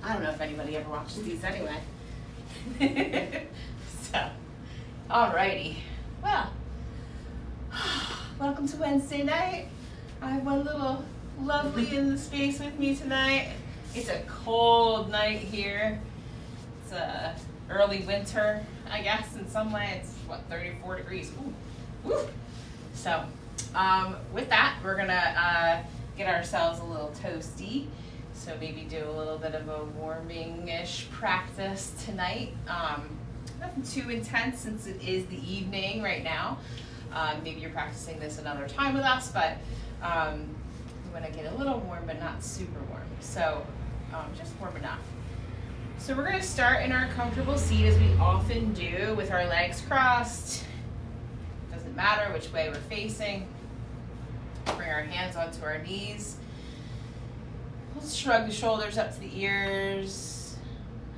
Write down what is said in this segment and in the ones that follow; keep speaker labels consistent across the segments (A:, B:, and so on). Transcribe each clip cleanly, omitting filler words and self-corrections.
A: I don't know if anybody ever watches these anyway. So, alrighty. Well, welcome to Wednesday night. I have one little lovely in the space with me tonight. It's a cold night here. It's early winter, I guess, in some way. It's, 34 degrees. Ooh. Woo. So, with that, we're gonna get ourselves a little toasty. So maybe do a little bit of a warming-ish practice tonight. Nothing too intense since it is the evening right now. Maybe you're practicing this another time with us, but you want to get a little warm, but not super warm. So just warm enough. So we're going to start in our comfortable seat as we often do with our legs crossed. Doesn't matter which way we're facing. Bring our hands onto our knees. Let's shrug the shoulders up to the ears.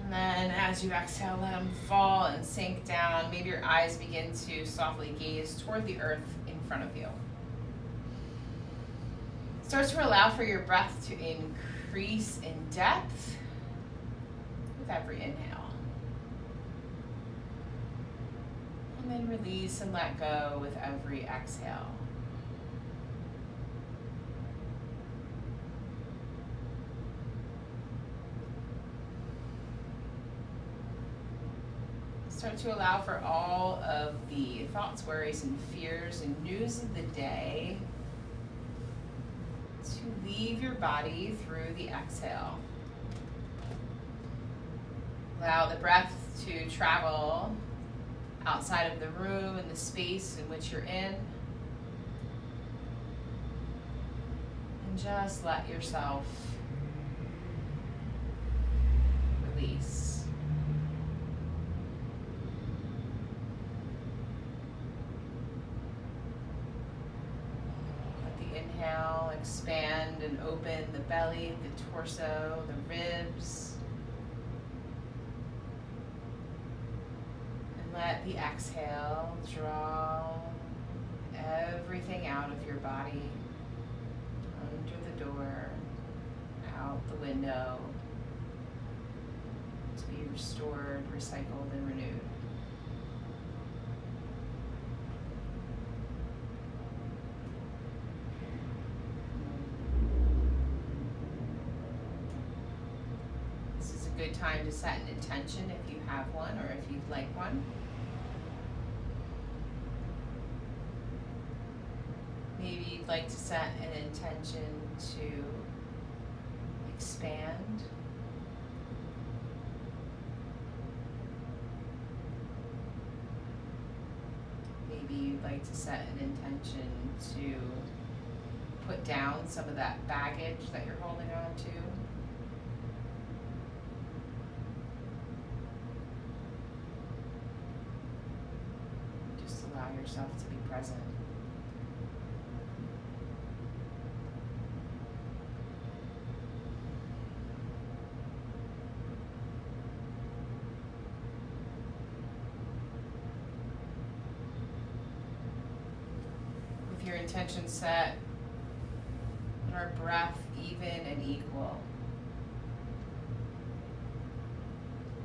A: And then as you exhale, let them fall and sink down. Maybe your eyes begin to softly gaze toward the earth in front of you. Start to allow for your breath to increase in depth with every inhale. And then release and let go with every exhale. Start to allow for all of the thoughts, worries, and fears and news of the day to leave your body through the exhale. Allow the breath to travel outside of the room and the space in which you're in. And just let yourself release. Inhale, expand and open the belly, the torso, the ribs. And let the exhale draw everything out of your body, under the door, out the window, to be restored, recycled, and renewed. Good time to set an intention if you have one or if you'd like one. Maybe you'd like to set an intention to expand. Maybe you'd like to set an intention to put down some of that baggage that you're holding on to. Allow yourself to be present. With your intention set and our breath even and equal,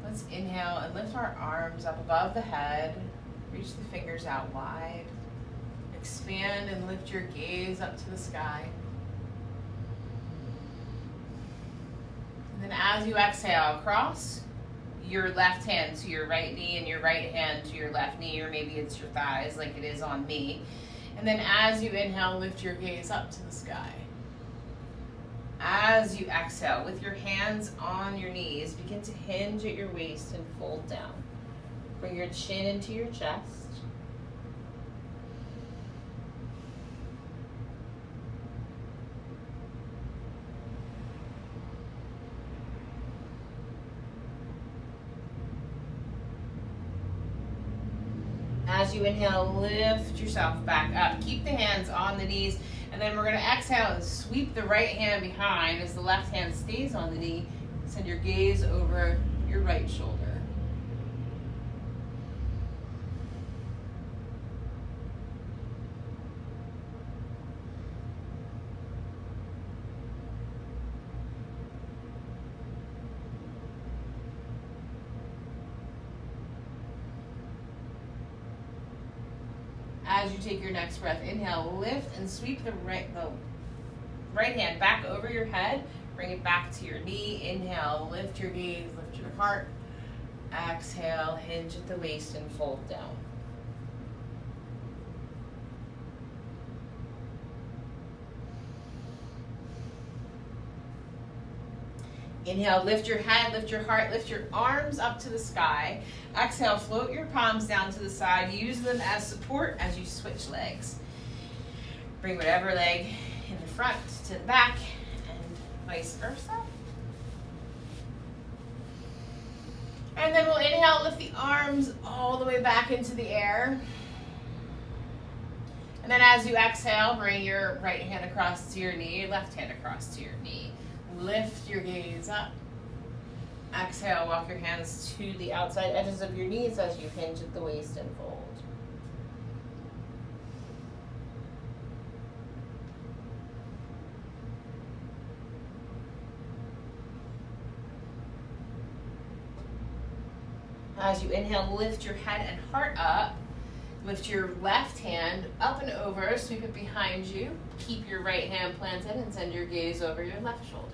A: let's inhale and lift our arms up above the head. Reach the fingers out wide. Expand and lift your gaze up to the sky. And then as you exhale, cross your left hand to your right knee and your right hand to your left knee, or maybe it's your thighs like it is on me. And then as you inhale, lift your gaze up to the sky. As you exhale, with your hands on your knees, begin to hinge at your waist and fold down. Bring your chin into your chest. As you inhale, lift yourself back up. Keep the hands on the knees, and then we're going to exhale and sweep the right hand behind as the left hand stays on the knee. Send your gaze over your right shoulder. As you take your next breath, inhale, lift and sweep the right hand back over your head. Bring it back to your knee. Inhale, lift your gaze, lift your heart. Exhale, hinge at the waist and fold down. Inhale, lift your head, lift your heart, lift your arms up to the sky. Exhale, float your palms down to the side. Use them as support as you switch legs. Bring whatever leg in the front to the back and vice versa. And then we'll inhale, lift the arms all the way back into the air. And then as you exhale, bring your right hand across to your knee, your left hand across to your knee. Lift your gaze up. Exhale, walk your hands to the outside edges of your knees as you hinge at the waist and fold. As you inhale, lift your head and heart up. Lift your left hand up and over, sweep it behind you. Keep your right hand planted and send your gaze over your left shoulder.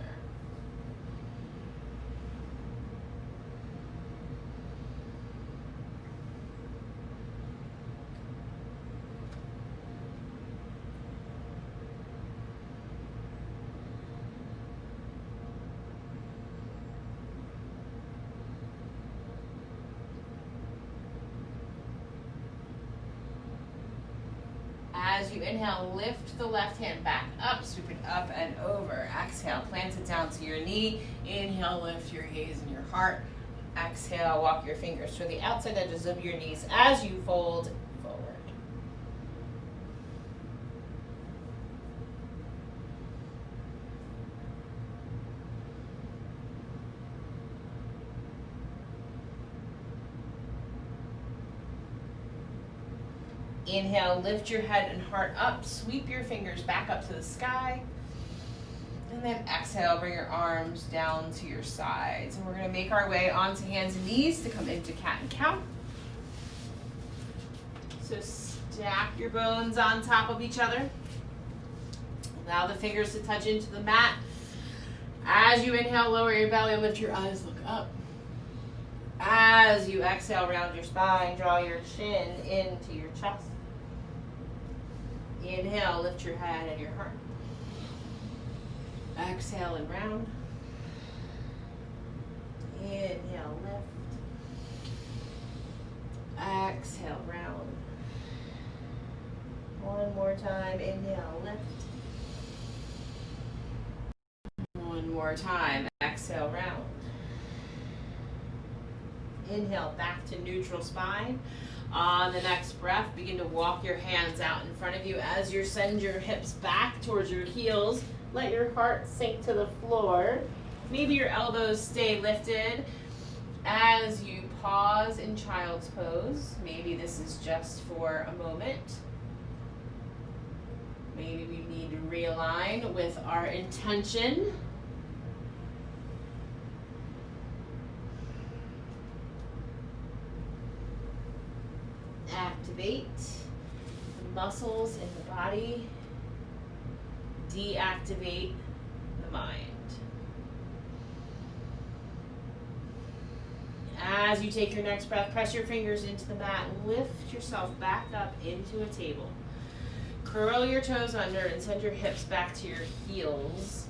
A: As you inhale, lift the left hand back up, sweep it up and over. Exhale, plant it down to your knee. Inhale, lift your gaze and your heart. Exhale, walk your fingers to the outside edges of your knees as you fold forward. Inhale, lift your head and heart up, sweep your fingers back up to the sky. And then exhale, bring your arms down to your sides. And we're gonna make our way onto hands and knees to come into cat and cow. So stack your bones on top of each other. Allow the fingers to touch into the mat. As you inhale, lower your belly, lift your eyes, look up. As you exhale, round your spine, draw your chin into your chest. Inhale, lift your head and your heart. Exhale and round. Inhale, lift. Exhale, round. One more time, inhale, lift. One more time, exhale, round. Inhale, back to neutral spine. On the next breath, begin to walk your hands out in front of you as you send your hips back towards your heels. Let your heart sink to the floor. Maybe your elbows stay lifted as you pause in child's pose. Maybe this is just for a moment. Maybe we need to realign with our intention. Activate the muscles in the body. Deactivate the mind. As you take your next breath, press your fingers into the mat and lift yourself back up into a table. Curl your toes under and send your hips back to your heels.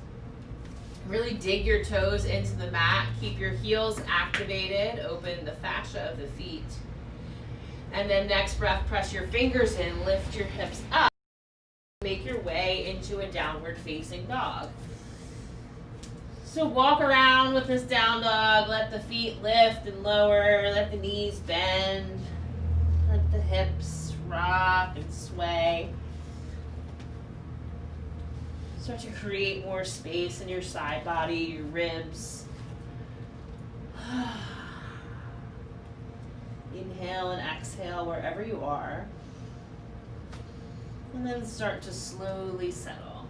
A: Really dig your toes into the mat. Keep your heels activated. Open the fascia of the feet. And then next breath, press your fingers in, lift your hips up. Make your way into a downward facing dog. So walk around with this down dog. Let the feet lift and lower. Let the knees bend. Let the hips rock and sway. Start to create more space in your side body, your ribs. Inhale and exhale wherever you are. And then start to slowly settle.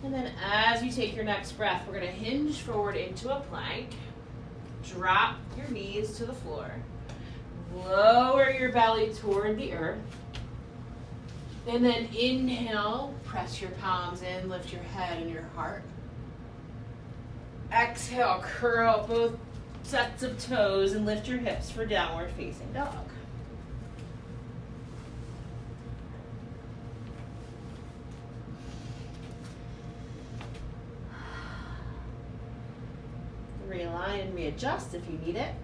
A: And then as you take your next breath, we're going to hinge forward into a plank. Drop your knees to the floor. Lower your belly toward the earth. And then inhale, press your palms in, lift your head and your heart. Exhale, curl both sets of toes and lift your hips for downward facing dog. Realign and readjust if you need it.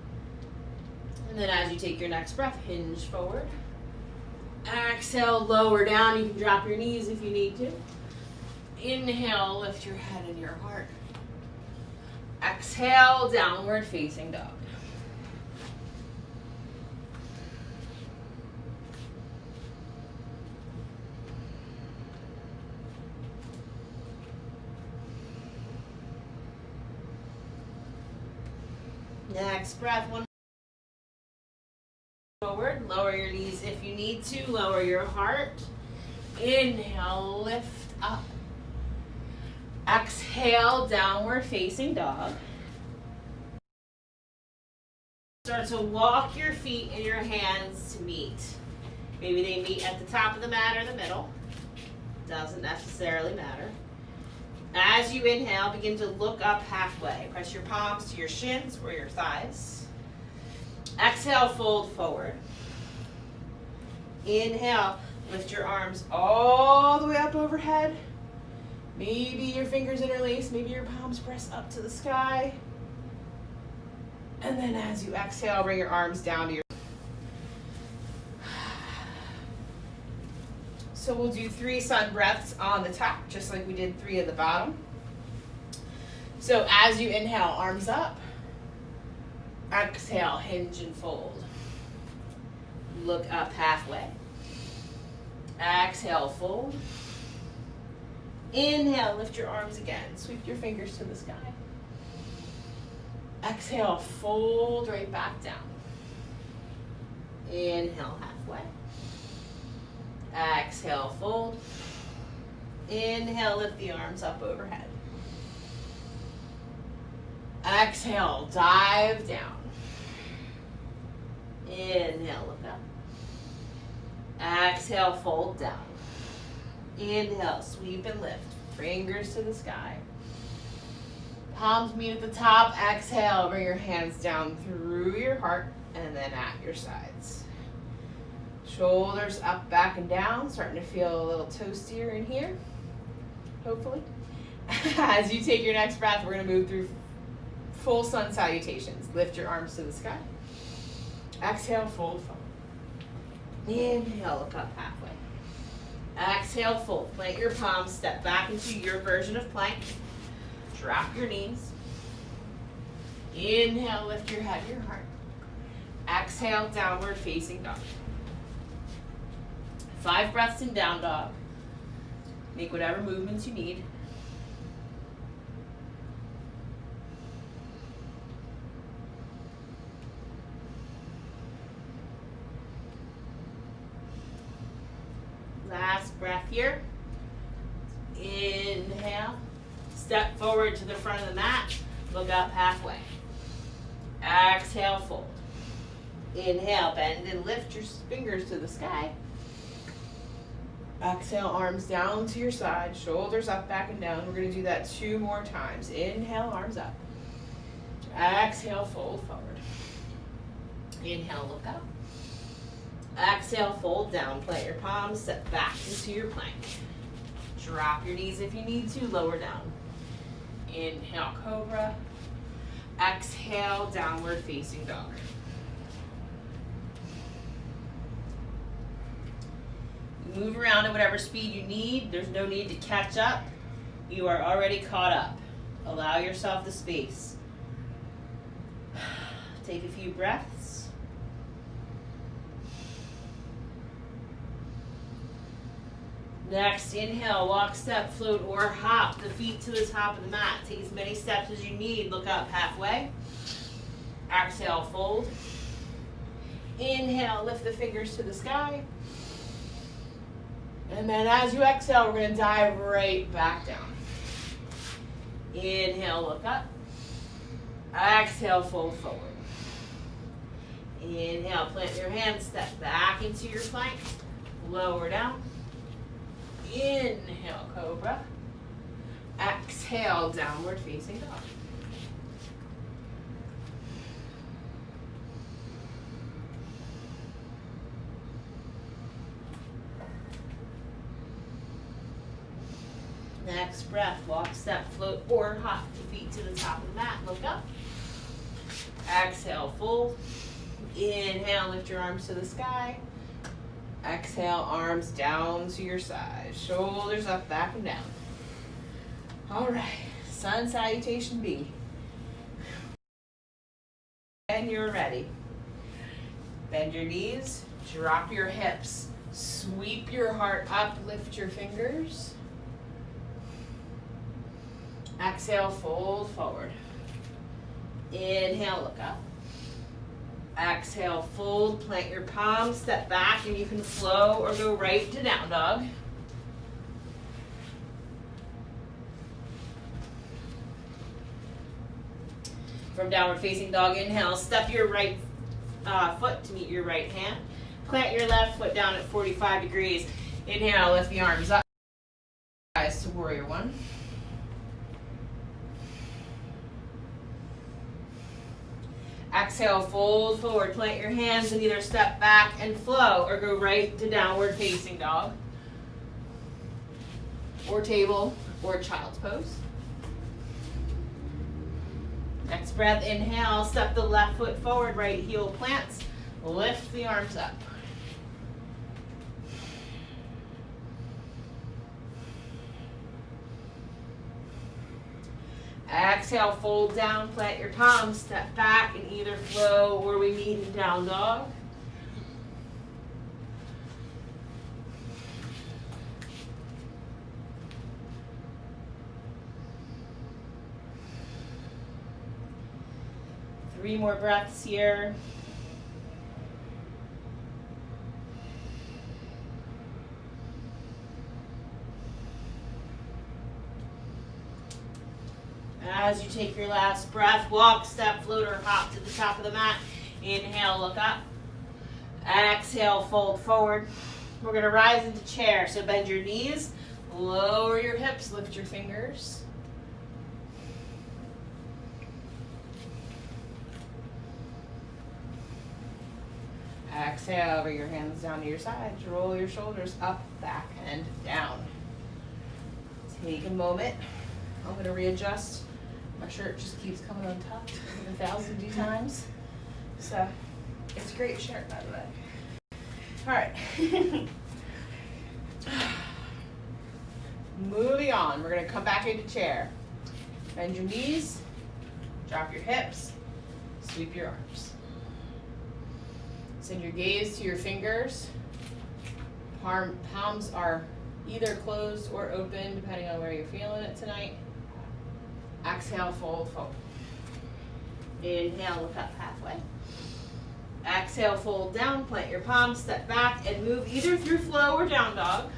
A: And then as you take your next breath, hinge forward. Exhale, lower down. You can drop your knees if you need to. Inhale, lift your head and your heart. Exhale, downward facing dog. Next breath, one forward. Lower your knees if you need to. Lower your heart. Inhale, lift up. Exhale, downward facing dog. Start to walk your feet and your hands to meet. Maybe they meet at the top of the mat or the middle. Doesn't necessarily matter. As you inhale, begin to look up halfway. Press your palms to your shins or your thighs. Exhale, fold forward. Inhale, lift your arms all the way up overhead. Maybe your fingers interlace, maybe your palms press up to the sky. And then as you exhale, bring your arms down to your... So we'll do 3 sun breaths on the top, just like we did 3 at the bottom. So as you inhale, arms up. Exhale, hinge and fold. Look up halfway. Exhale, fold. Inhale, lift your arms again. Sweep your fingers to the sky. Exhale, fold right back down. Inhale, halfway. Exhale, fold. Inhale, lift the arms up overhead. Exhale, dive down. Inhale, look up. Exhale, fold down. Inhale, sweep and lift. Fingers to the sky. Palms meet at the top. Exhale, bring your hands down through your heart and then at your sides. Shoulders up, back, and down. Starting to feel a little toastier in here, hopefully. As you take your next breath, we're going to move through full sun salutations. Lift your arms to the sky. Exhale, fold forward. Inhale, look up halfway. Exhale, fold. Plant your palms, step back into your version of plank. Drop your knees. Inhale, lift your head, your heart. Exhale, downward facing dog. 5 breaths in down dog. Make whatever movements you need. Last breath here. Inhale. Step forward to the front of the mat. Look up halfway. Exhale, fold. Inhale, bend and lift your fingers to the sky. Exhale, arms down to your side, shoulders up, back, and down. We're going to do that 2 more times. Inhale, arms up. Exhale, fold forward. Inhale, look up. Exhale, fold down. Plant your palms, step back into your plank. Drop your knees if you need to, lower down. Inhale, cobra. Exhale, downward facing dog. Move around at whatever speed you need. There's no need to catch up. You are already caught up. Allow yourself the space. Take a few breaths. Next, inhale, walk, step, float, or hop the feet to the top of the mat. Take as many steps as you need. Look up halfway. Exhale, fold. Inhale, lift the fingers to the sky. And then as you exhale, we're going to dive right back down. Inhale, look up. Exhale, fold forward. Inhale, plant your hands, step back into your plank. Lower down. Inhale, cobra. Exhale, downward facing dog. Next breath, walk, step, float, or hop the feet to the top of the mat. Look up. Exhale, fold. Inhale, lift your arms to the sky. Exhale, arms down to your sides. Shoulders up, back and down. All right, sun salutation B. And you're ready. Bend your knees, drop your hips, sweep your heart up, lift your fingers. Exhale, fold forward. Inhale, look up. Exhale, fold, plant your palms, step back, and you can flow or go right to down dog. From downward facing dog, inhale, step your right foot to meet your right hand. Plant your left foot down at 45 degrees. Inhale, lift the arms up. Rise to warrior one. Exhale, fold forward, plant your hands and either step back and flow or go right to downward facing dog. Or table or child's pose. Next breath, inhale, step the left foot forward, right heel plants, lift the arms up. Exhale, fold down, plant your palms, step back and either flow or we meet in down dog. Three more breaths here. As you take your last breath, walk, step, float, or hop to the top of the mat. Inhale, look up. Exhale, fold forward. We're going to rise into chair. So bend your knees, lower your hips, lift your fingers. Exhale, bring your hands down to your sides. Roll your shoulders up, back, and down. Take a moment. I'm going to readjust. My shirt just keeps coming untucked 1,000 times. So, it's a great shirt, by the way. All right. Moving on. We're going to come back into chair. Bend your knees. Drop your hips. Sweep your arms. Send your gaze to your fingers. Palms are either closed or open, depending on where you're feeling it tonight. Exhale, fold forward. Inhale, look up halfway. Exhale, fold down, plant your palms, step back, and move either through flow or down dog.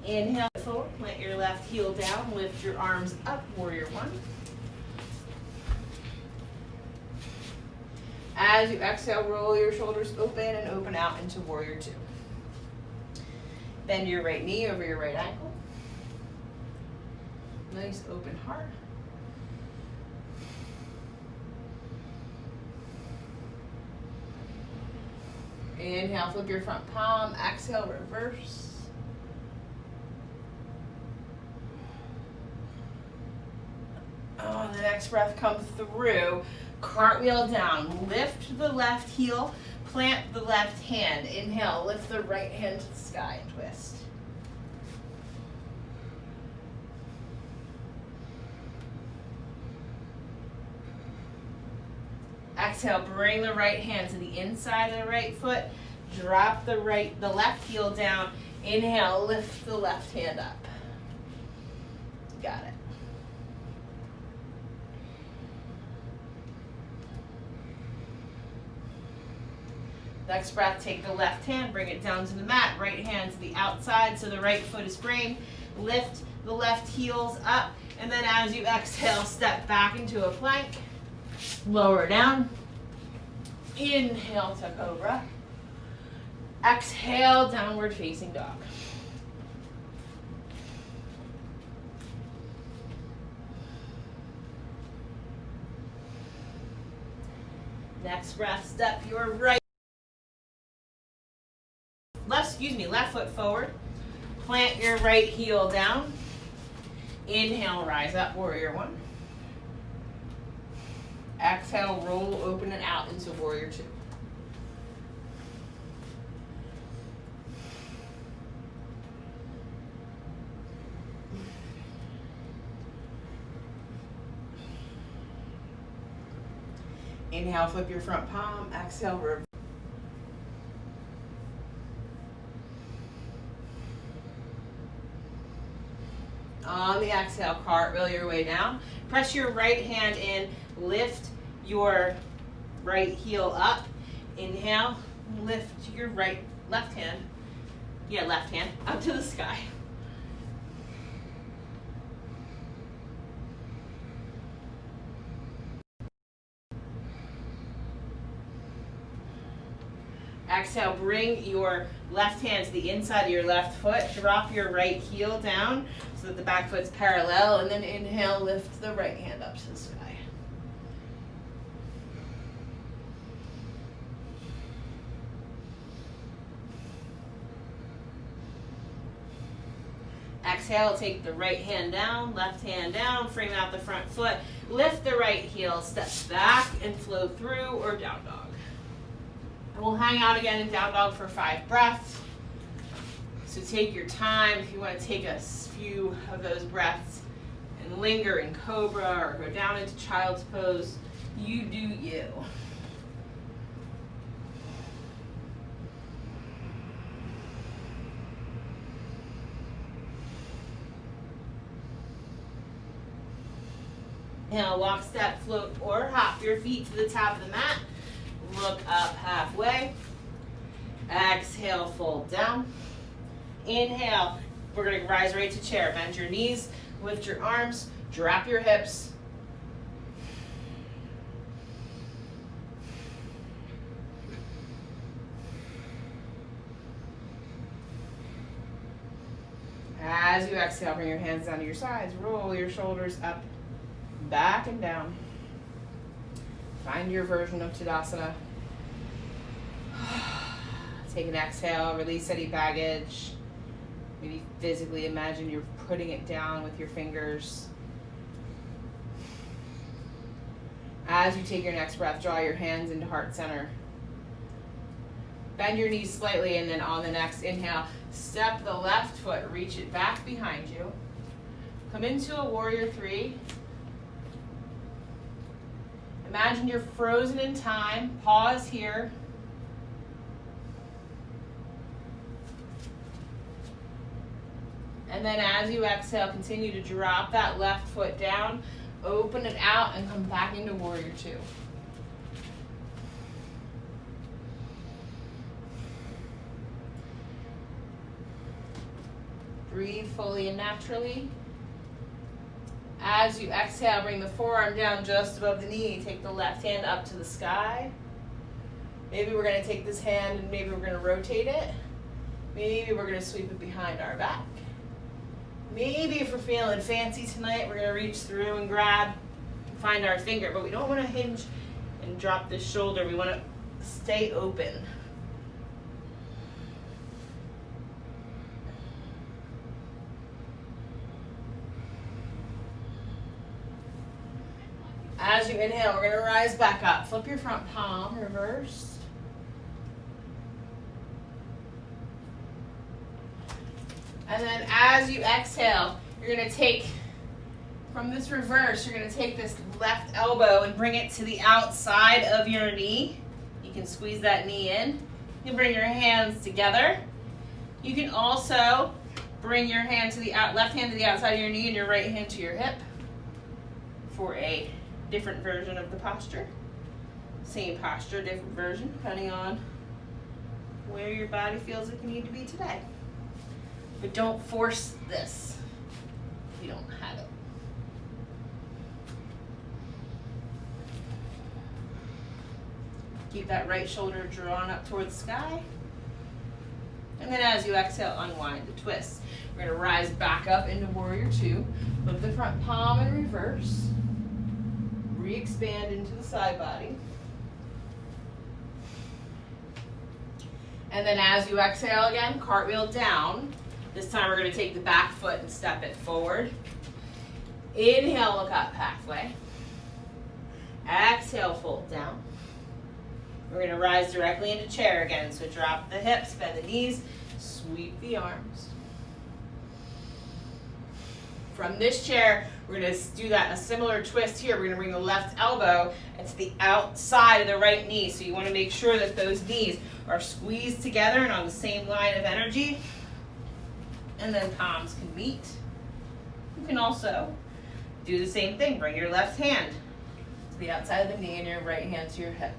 A: Inhale, forward, plant your left heel down, lift your arms up, warrior one. As you exhale, roll your shoulders open and open out into warrior two. Bend your right knee over your right ankle. Nice open heart. Inhale, flip your front palm. Exhale, reverse. On the next breath, come through. Cartwheel down. Lift the left heel. Plant the left hand. Inhale, lift the right hand to the sky and twist. Exhale, bring the right hand to the inside of the right foot. Drop the left heel down. Inhale, lift the left hand up. Got it. Next breath, take the left hand, bring it down to the mat. Right hand to the outside so the right foot is framed. lift the left heels up, and then as you exhale, step back into a plank, lower down, inhale to cobra, exhale, downward facing dog. Next breath, step your left foot forward. Plant your right heel down. Inhale, rise up, warrior one. Exhale, roll, open it out into warrior two. Inhale, flip your front palm. Exhale, reverse. On the exhale, cartwheel your way down. Press your right hand in. Lift your right heel up. Inhale, lift your left hand up to the sky. Exhale, bring your left hand to the inside of your left foot. Drop your right heel down so that the back foot's parallel, and then inhale, lift the right hand up to the sky. Exhale, take the right hand down, left hand down, frame out the front foot, lift the right heel, step back and flow through or down dog. And we'll hang out again in down dog for 5 breaths. So take your time if you want to take a few of those breaths and linger in cobra or go down into child's pose. You do you. Now walk, step, float, or hop your feet to the top of the mat. Look up halfway. Exhale, fold down. Inhale, we're going to rise right to chair. Bend your knees, lift your arms, drop your hips. As you exhale, bring your hands down to your sides. Roll your shoulders up, back and down. Find your version of Tadasana. Take an exhale, release any baggage. Maybe physically imagine you're putting it down with your fingers. As you take your next breath, draw your hands into heart center. Bend your knees slightly, and then on the next inhale, step the left foot, reach it back behind you. Come into a warrior 3. Imagine you're frozen in time. Pause here. And then as you exhale, continue to drop that left foot down, open it out, and come back into warrior 2. Breathe fully and naturally. As you exhale, bring the forearm down just above the knee. Take the left hand up to the sky. Maybe we're going to take this hand and maybe we're going to rotate it. Maybe we're going to sweep it behind our back. Maybe if we're feeling fancy tonight, we're going to reach through and grab, find our finger. But we don't want to hinge and drop this shoulder. We want to stay open. As you inhale, we're going to rise back up. Flip your front palm, reverse. And then as you exhale, you're going to take, from this reverse, you're going to take this left elbow and bring it to the outside of your knee. You can squeeze that knee in. You can bring your hands together. You can also bring your hand to the left hand to the outside of your knee and your right hand to your hip for a different version of the posture. Same posture, different version, depending on where your body feels like you need to be today. But don't force this if you don't have it. Keep that right shoulder drawn up toward the sky. And then as you exhale, unwind the twist. We're going to rise back up into Warrior Two. Flip the front palm in reverse. Re-expand into the side body. And then as you exhale again, cartwheel down. This time we're going to take the back foot and step it forward. Inhale, look up halfway. Exhale, fold down. We're going to rise directly into chair again. So drop the hips, bend the knees, sweep the arms. From this chair, we're going to do a similar twist here. We're going to bring the left elbow to the outside of the right knee. So you want to make sure that those knees are squeezed together and on the same line of energy. And then palms can meet. You can also do the same thing. Bring your left hand to the outside of the knee and your right hand to your hip.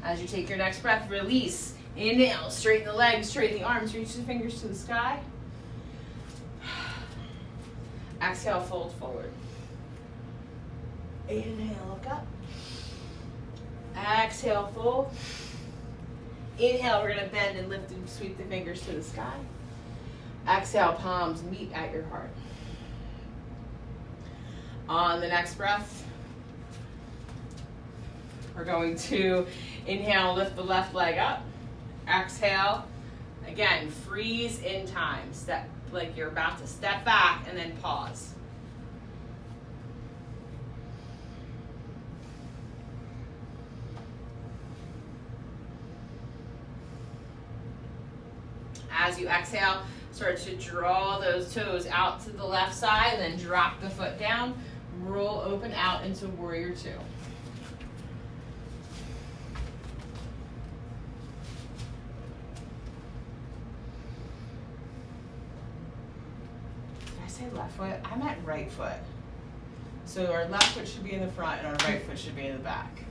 A: As you take your next breath, release. Inhale, straighten the legs, straighten the arms, reach the fingers to the sky. Exhale, fold forward. Inhale, look up. Exhale, fold. Inhale, we're going to bend and lift and sweep the fingers to the sky. Exhale, palms meet at your heart. On the next breath, we're going to inhale, lift the left leg up. Exhale, again, freeze in time. Step like you're about to step back and then pause. As you exhale, start to draw those toes out to the left side, then drop the foot down, roll open out into Warrior Two. Left foot, I meant right foot. So our left foot should be in the front and our right foot should be in the back.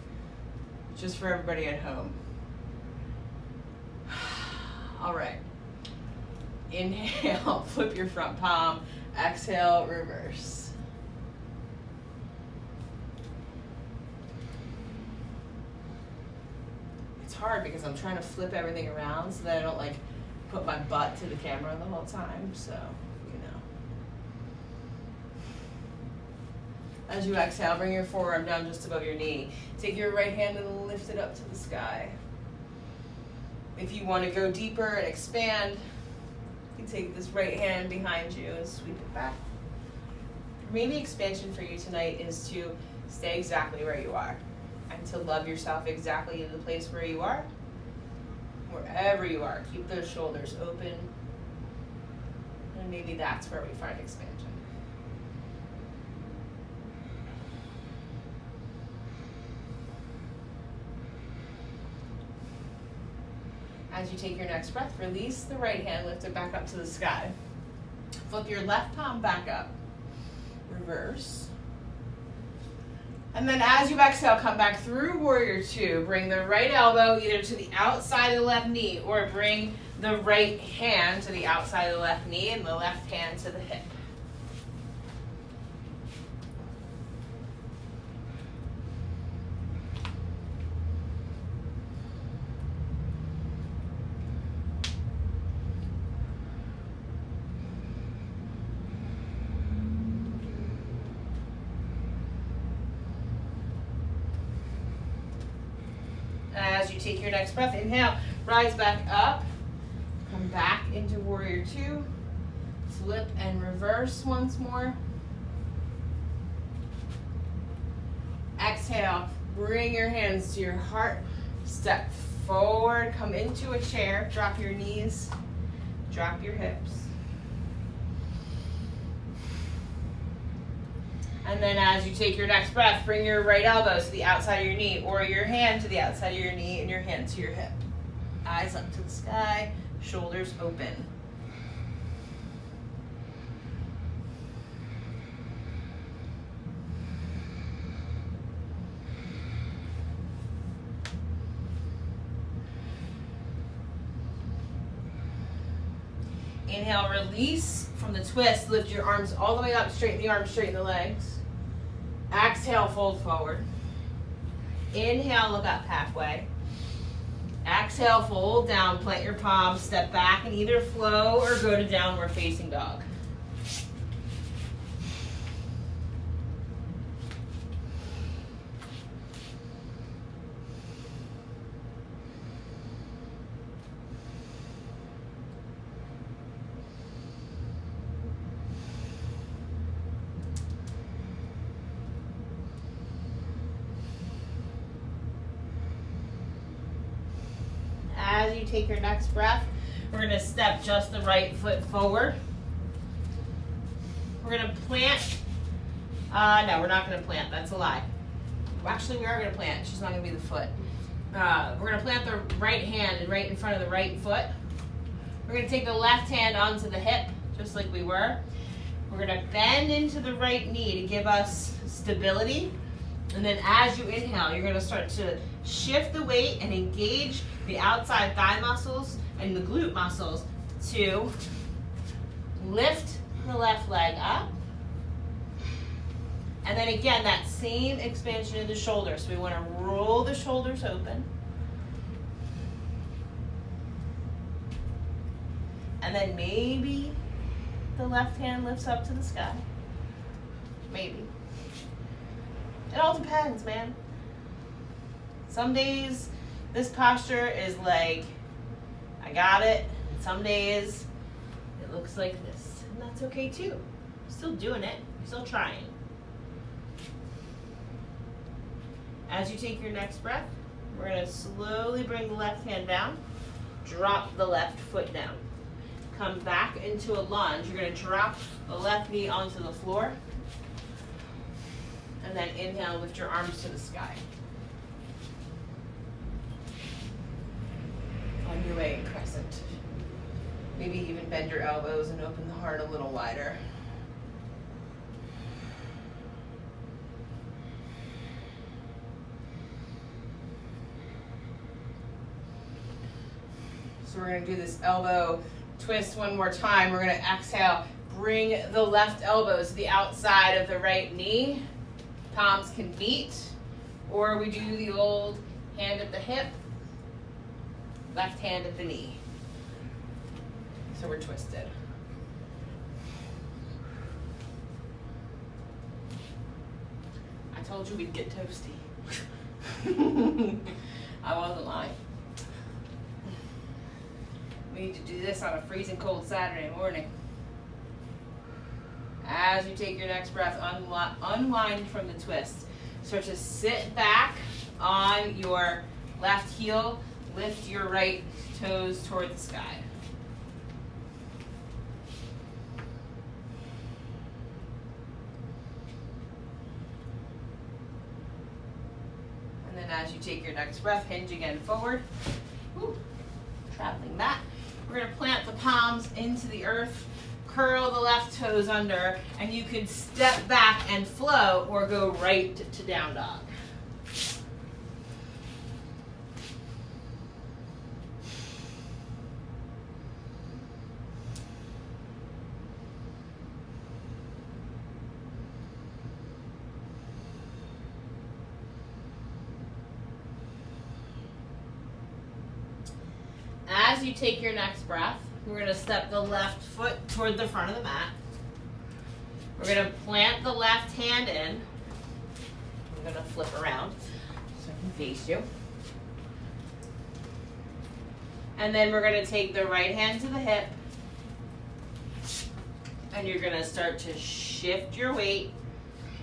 A: Just for everybody at home. All right. Inhale, flip your front palm. Exhale, reverse. It's hard because I'm trying to flip everything around so that I don't like put my butt to the camera the whole time, so. As you exhale, bring your forearm down just above your knee. Take your right hand and lift it up to the sky. If you want to go deeper and expand, you can take this right hand behind you and sweep it back. Maybe expansion for you tonight is to stay exactly where you are and to love yourself exactly in the place where you are. Wherever you are, keep those shoulders open. And maybe that's where we find expansion. As you take your next breath, release the right hand, lift it back up to the sky. Flip your left palm back up. Reverse. And then as you exhale, come back through Warrior Two. Bring the right elbow either to the outside of the left knee or bring the right hand to the outside of the left knee and the left hand to the hip. As you take your next breath, inhale, rise back up, come back into Warrior Two, flip and reverse once more. Exhale, bring your hands to your heart, step forward, come into a chair, drop your knees, drop your hips. And then as you take your next breath, bring your right elbow to the outside of your knee or your hand to the outside of your knee and your hand to your hip. Eyes up to the sky, shoulders open. Inhale, release from the twist. Lift your arms all the way up, straighten the arms, straighten the legs. Exhale, fold forward. Inhale, look up halfway. Exhale, fold down, plant your palms, step back and either flow or go to downward facing dog. As you take your next breath, we're going to step just the right foot forward. We're going to plant. No, we're not going to plant. That's a lie. Actually, we are going to plant. It's just not going to be the foot. We're going to plant the right hand right in front of the right foot. We're going to take the left hand onto the hip, just like we were. We're going to bend into the right knee to give us stability. And then as you inhale, you're going to start to shift the weight and engage the outside thigh muscles and the glute muscles to lift the left leg up. And then again, that same expansion of the shoulders. So we want to roll the shoulders open. And then maybe the left hand lifts up to the sky. Maybe. It all depends, man. Some days this posture is like, I got it. Some days it looks like this. And that's okay too. You're still doing it. You're still trying. As you take your next breath, we're going to slowly bring the left hand down. Drop the left foot down. Come back into a lunge. You're going to drop the left knee onto the floor. And then inhale, lift your arms to the sky. On your way, crescent. Maybe even bend your elbows and open the heart a little wider. So we're going to do this elbow twist one more time. We're going to exhale, bring the left elbow to the outside of the right knee. Palms can meet, or we do the old hand at the hip, left hand at the knee. So we're twisted. I told you we'd get toasty. I wasn't lying. We need to do this on a freezing cold Saturday morning. As you take your next breath, unwind from the twist. Start to sit back on your left heel. Lift your right toes toward the sky. And then as you take your next breath, hinge again forward. Woo. Traveling back. We're going to plant the palms into the earth. Curl the left toes under, and you can step back and flow or go right to down dog. As you take your next breath, we're going to step the left foot toward the front of the mat. We're going to plant the left hand in. I'm going to flip around so I can face you. And then we're going to take the right hand to the hip. And you're going to start to shift your weight.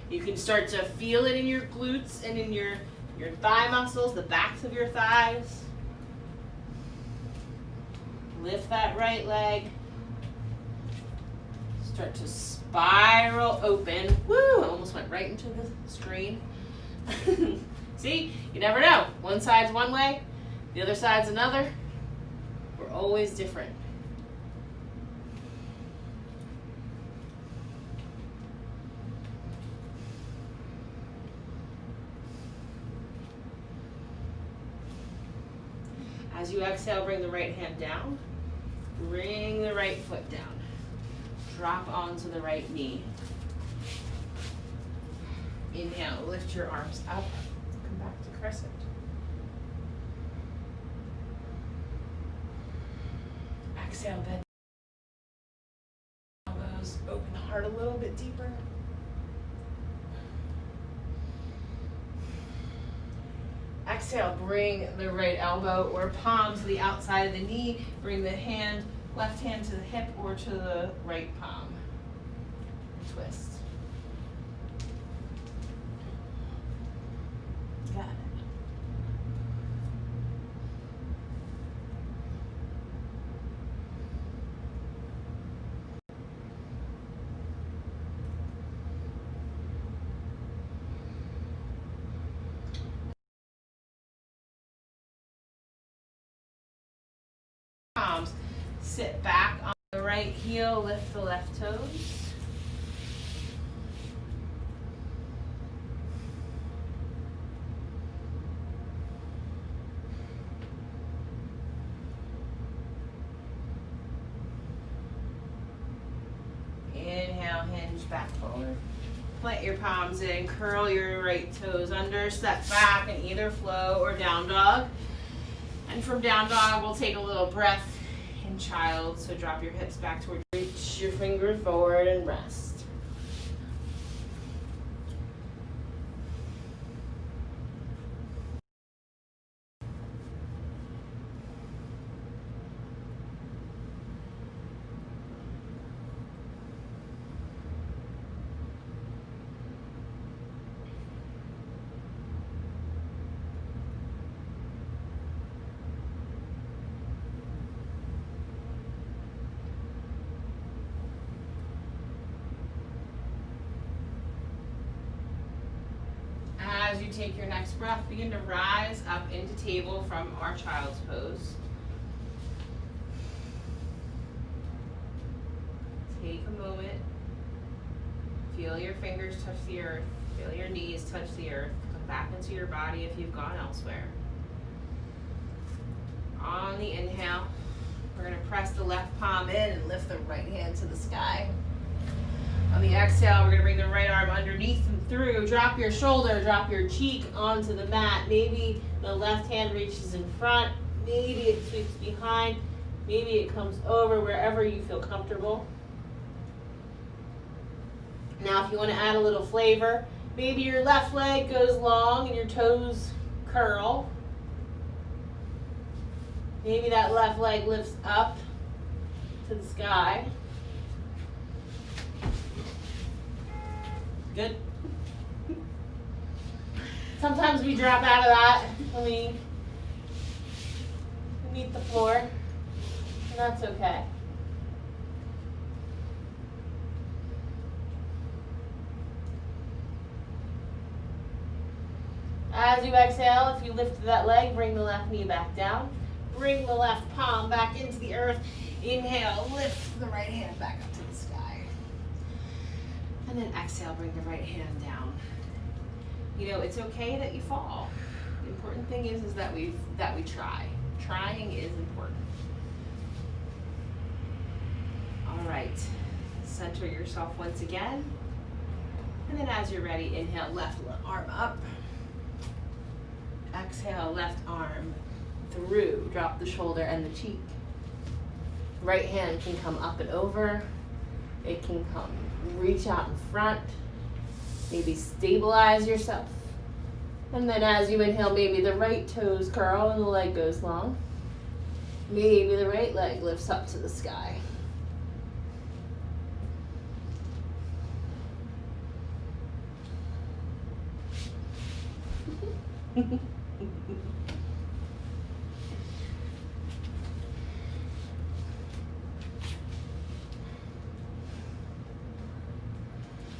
A: You can start to feel it in your glutes and in your thigh muscles, the backs of your thighs. Lift that right leg. Start to spiral open. Woo! Almost went right into the screen. See? You never know. One side's one way, the other side's another. We're always different. As you exhale, bring the right hand down. bring the right foot down. Drop onto the right knee. Inhale, lift your arms up. Come back to crescent. Exhale, bend elbows, open the heart a little bit deeper. Exhale, bring the right elbow or palm to the outside of the knee. Bring the hand, left hand to the hip or to the right palm. Twist. Got it. Palms. Sit back on the right heel, lift the left toes. Inhale, hinge back forward. Plant your palms in, curl your right toes under, step back in either flow or down dog. And from down dog, we'll take a little breath in child. So drop your hips back toward, reach your fingers forward and rest. As you take your next breath, begin to rise up into table from our child's pose. Take a moment. Feel your fingers touch the earth. Feel your knees touch the earth. Come back into your body if you've gone elsewhere. On the inhale, we're going to press the left palm in and lift the right hand to the sky. On the exhale, we're going to bring the right arm underneath and through. Drop your shoulder, drop your cheek onto the mat. Maybe the left hand reaches in front. Maybe it sweeps behind. Maybe it comes over, wherever you feel comfortable. Now, if you want to add a little flavor, maybe your left leg goes long and your toes curl. Maybe that left leg lifts up to the sky. Good. Sometimes we drop out of that when we meet the floor, and that's okay. As you exhale, if you lift that leg, bring the left knee back down. Bring the left palm back into the earth. Inhale, lift the right hand back up to the sky. And then exhale, bring the right hand down. You know, it's okay that you fall. The important thing is that we try. Trying is important. All right, center yourself once again. And then as you're ready, inhale, left arm up. Exhale, left arm through. Drop the shoulder and the cheek. Right hand can come up and over. It can come, reach out in front. Maybe stabilize yourself. And then as you inhale, maybe the right toes curl and the leg goes long. Maybe the right leg lifts up to the sky.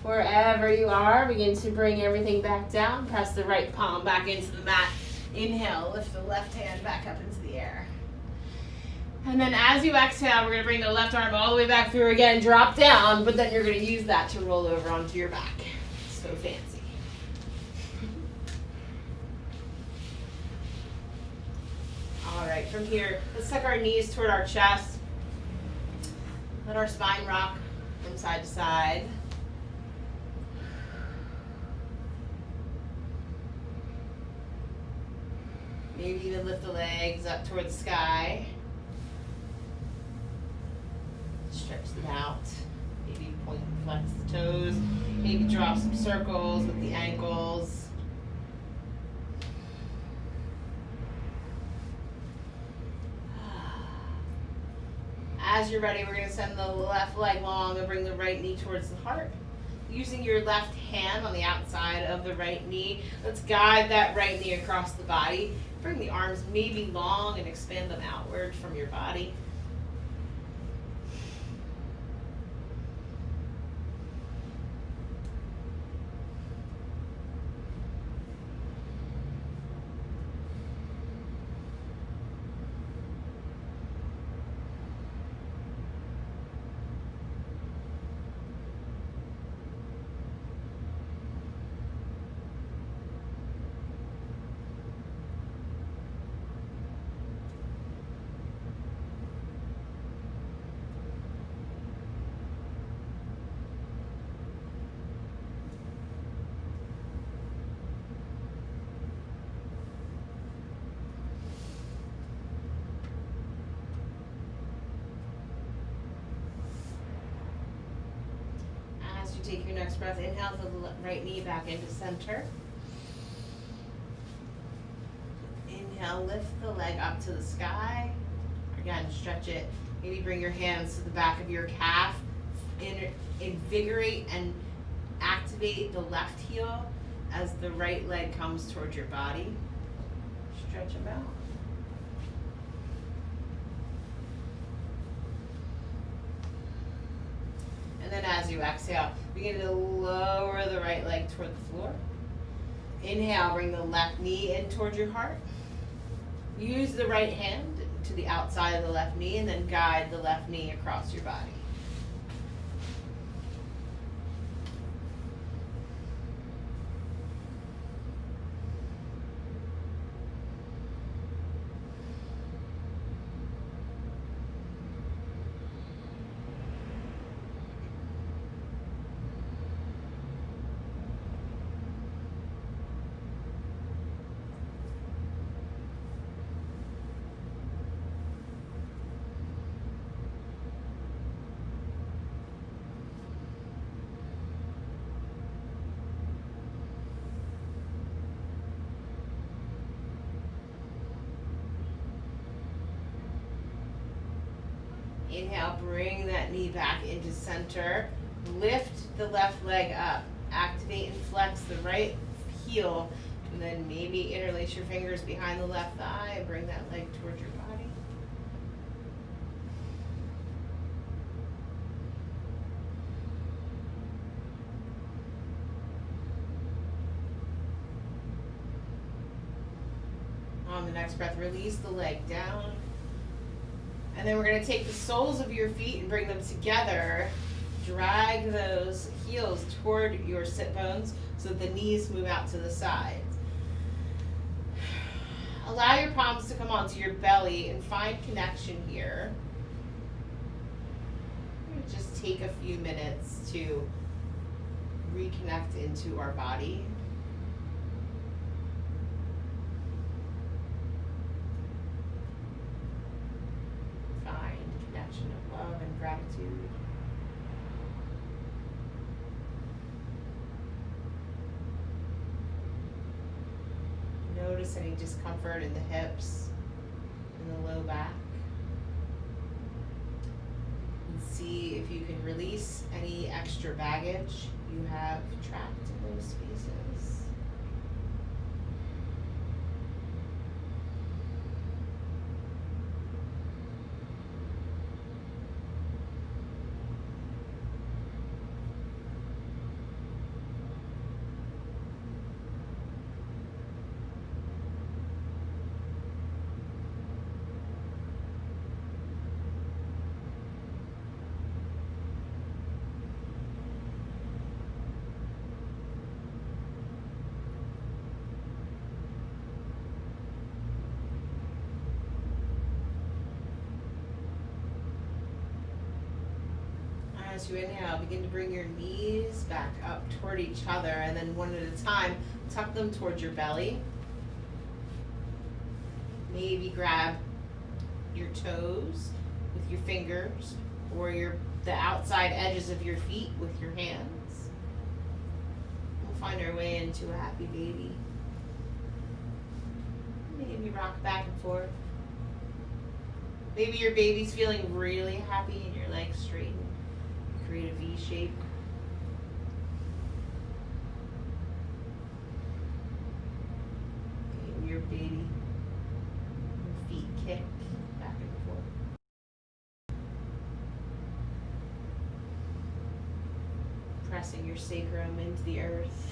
A: Wherever you are, begin to bring everything back down. Press the right palm back into the mat. Inhale, lift the left hand back up into the air. And then as you exhale, we're going to bring the left arm all the way back through again. Drop down, but then you're going to use that to roll over onto your back. So fancy. All right, from here, let's tuck our knees toward our chest. Let our spine rock from side to side. Maybe even lift the legs up toward the sky. Stretch them out. Maybe point and flex the toes. Maybe draw some circles with the ankles. As you're ready, we're going to send the left leg long and bring the right knee towards the heart. Using your left hand on the outside of the right knee, let's guide that right knee across the body. Bring the arms maybe long and expand them outward from your body. Take your next breath. Inhale the right knee back into center. Inhale, lift the leg up to the sky. Again, stretch it. Maybe bring your hands to the back of your calf. Invigorate and activate the left heel as the right leg comes towards your body. Stretch them out. And then as you exhale, begin to lower the right leg toward the floor. Inhale, bring the left knee in toward your heart. Use the right hand to the outside of the left knee and then guide the left knee across your body. Inhale, bring that knee back into center. Lift the left leg up. Activate and flex the right heel. And then maybe interlace your fingers behind the left thigh and bring that leg towards your body. On the next breath, release the leg down. And then we're going to take the soles of your feet and bring them together. Drag those heels toward your sit bones so that the knees move out to the sides. Allow your palms to come onto your belly and find connection here. We're going to just take a few minutes to reconnect into our body. Of love and gratitude. Notice any discomfort in the hips, in the low back. And see if you can release any extra baggage you have trapped in those spaces. to inhale, begin to bring your knees back up toward each other, and then one at a time, tuck them towards your belly. Maybe grab your toes with your fingers or the outside edges of your feet with your hands. We'll find our way into a happy baby. Maybe rock back and forth. Maybe your baby's feeling really happy and your legs straighten. Create a V shape. Okay, your baby. Your feet kick back and forth. Pressing your sacrum into the earth.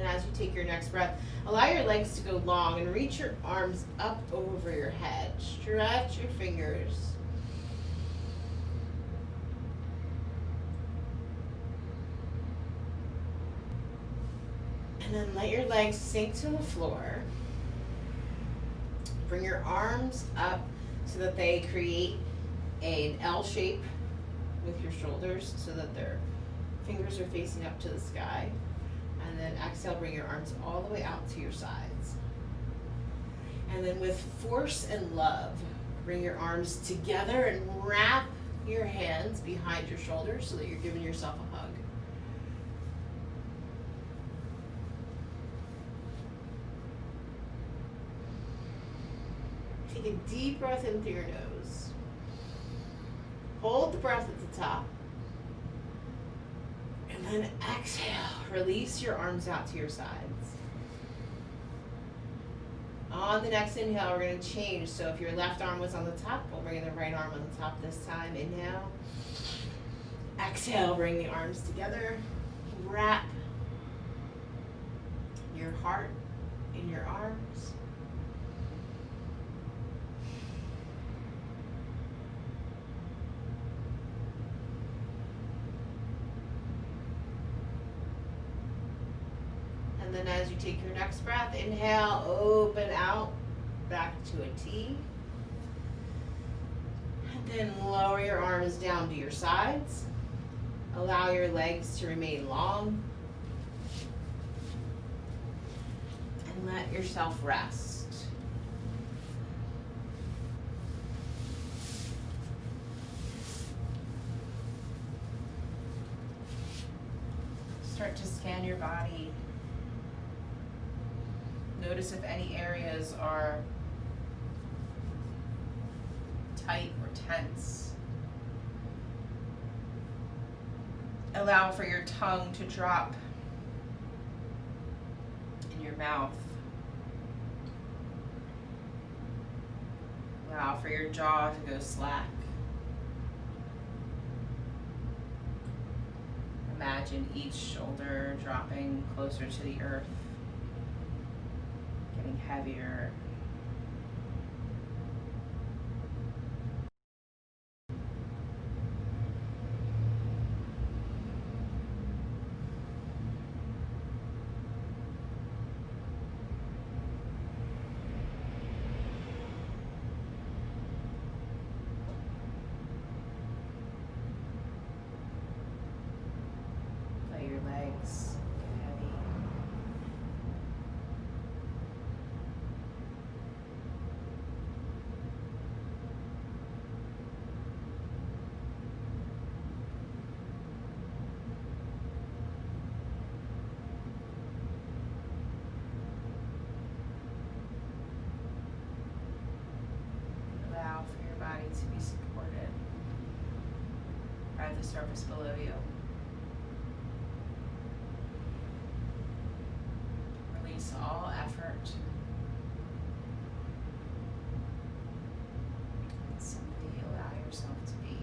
A: As you take your next breath, allow your legs to go long and reach your arms up over your head. Stretch your fingers. And then let your legs sink to the floor. Bring your arms up so that they create an L shape with your shoulders so that their fingers are facing up to the sky. And then exhale, bring your arms all the way out to your sides. And then with force and love, bring your arms together and wrap your hands behind your shoulders so that you're giving yourself a hug. Take a deep breath in through your nose. Hold the breath at the top. And then exhale, release your arms out to your sides. On the next inhale, we're going to change. So if your left arm was on the top, we'll bring the right arm on the top this time. Inhale. Exhale, bring the arms together. Wrap your heart in your arms. And then as you take your next breath, inhale, open out, back to a T. And then lower your arms down to your sides. Allow your legs to remain long. And let yourself rest. Start to scan your body. Notice if any areas are tight or tense. Allow for your tongue to drop in your mouth. Allow for your jaw to go slack. Imagine each shoulder dropping closer to the earth. Heavier. Let your legs get heavy. To be supported by the surface below you. Release all effort. Simply allow yourself to be.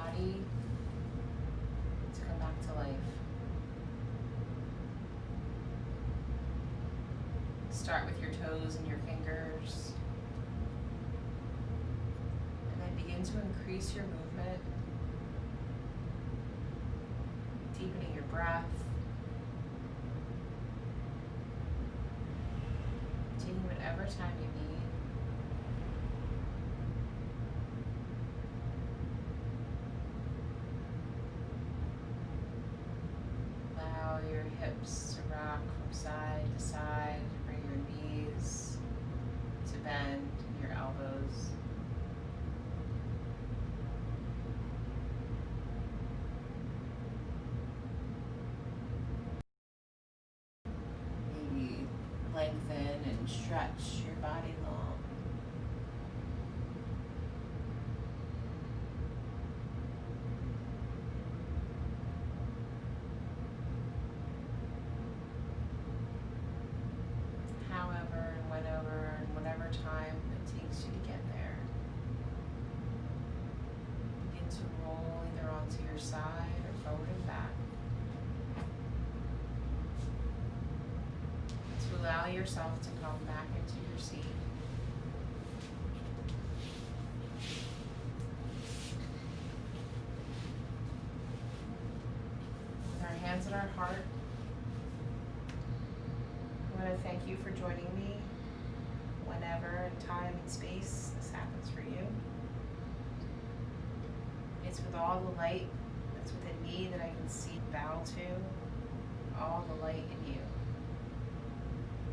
A: body to come back to life. Start with your toes and your fingers, and then begin to increase your movement, deepening your breath, taking whatever time you need. Allow your hips to rock from side to side. Bring your knees to bend, your elbows. Maybe lengthen and stretch your body long. However and whenever and whatever time it takes you to get there. Begin to roll either onto your side or forward and back. To allow yourself to come back into your seat. With our hands at our heart, I want to thank you for joining me whenever in time and space this happens for you. It's with all the light that's within me that I can see, bow to all the light in you.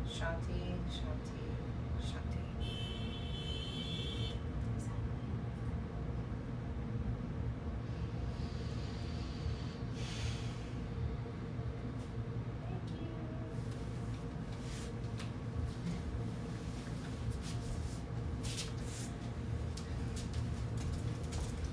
A: Shanti, Shanti.